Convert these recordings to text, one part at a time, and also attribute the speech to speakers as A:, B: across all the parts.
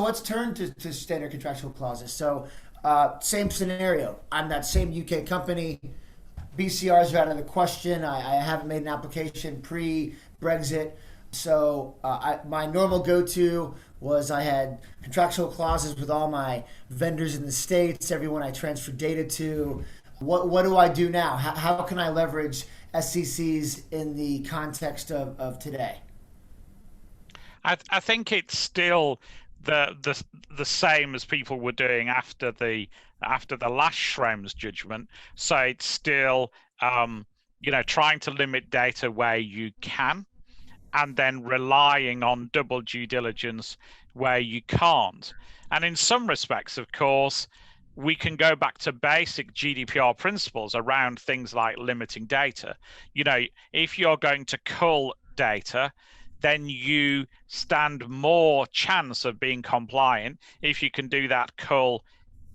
A: let's turn to standard contractual clauses. So same scenario. I'm that same UK company. BCRs are out of the question. I haven't made an application pre-Brexit. So my normal go-to was I had contractual clauses with all my vendors in the States, everyone I transferred data to. What do I do now? How can I leverage SCCs in the context of today?
B: I think it's still the same as people were doing after the last Schrems judgment. So it's still trying to limit data where you can, and then relying on double due diligence where you can't. And in some respects, of course, we can go back to basic GDPR principles around things like limiting data. If you're going to cull data, then you stand more chance of being compliant if you can do that cull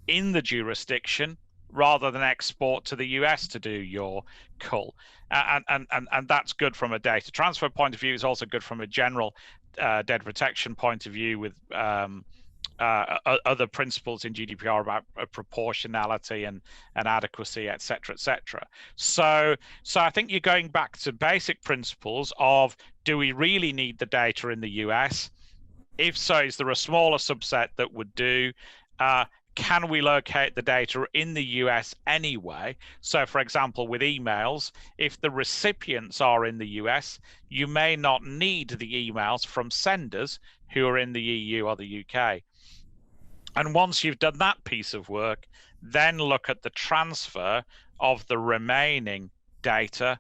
B: in the jurisdiction rather than export to the US to do your cull. And that's good from a data transfer point of view. It's also good from a general data protection point of view with other principles in GDPR about proportionality and adequacy, et cetera, et cetera. So I think you're going back to basic principles of, do we really need the data in the US? If so, is there a smaller subset that would do? Can we locate the data in the US anyway? So, for example, with emails, if the recipients are in the US, you may not need the emails from senders who are in the EU or the UK. And once you've done that piece of work, then look at the transfer of the remaining data,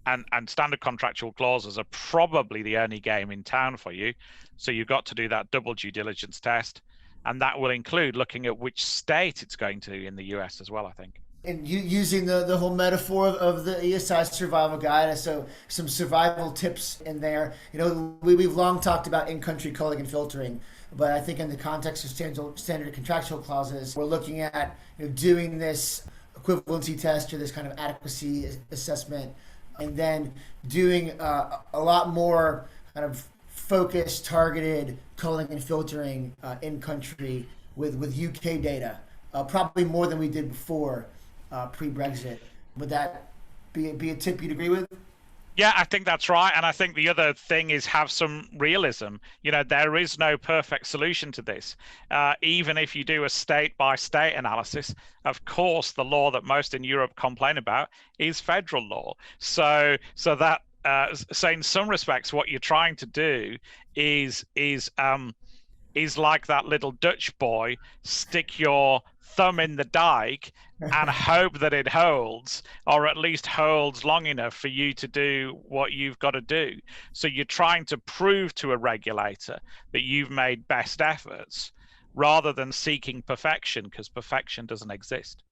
B: and standard contractual clauses are probably the only game in town for you. So you've got to do that double due diligence test, and that will include looking at which state it's going to in the US as well, I think.
A: And using the whole metaphor of the ESI Survival Guide, so some survival tips in there. We've long talked about in-country culling and filtering, but I think in the context of standard contractual clauses, we're looking at doing this equivalency test or this kind of adequacy assessment, and then doing a lot more kind of focused, targeted culling and filtering in country with UK data, probably more than we did before pre-Brexit. Would that be a tip you'd agree with?
B: Yeah, I think that's right. And I think the other thing is have some realism. There is no perfect solution to this. Even if you do a state-by-state analysis, of course, the law that most in Europe complain about is federal law. So in some respects, what you're trying to do is like that little Dutch boy, stick your thumb in the dike and hope that it holds, or at least holds long enough for you to do what you've got to do. So you're trying to prove to a regulator that you've made best efforts rather than seeking perfection, because perfection doesn't exist.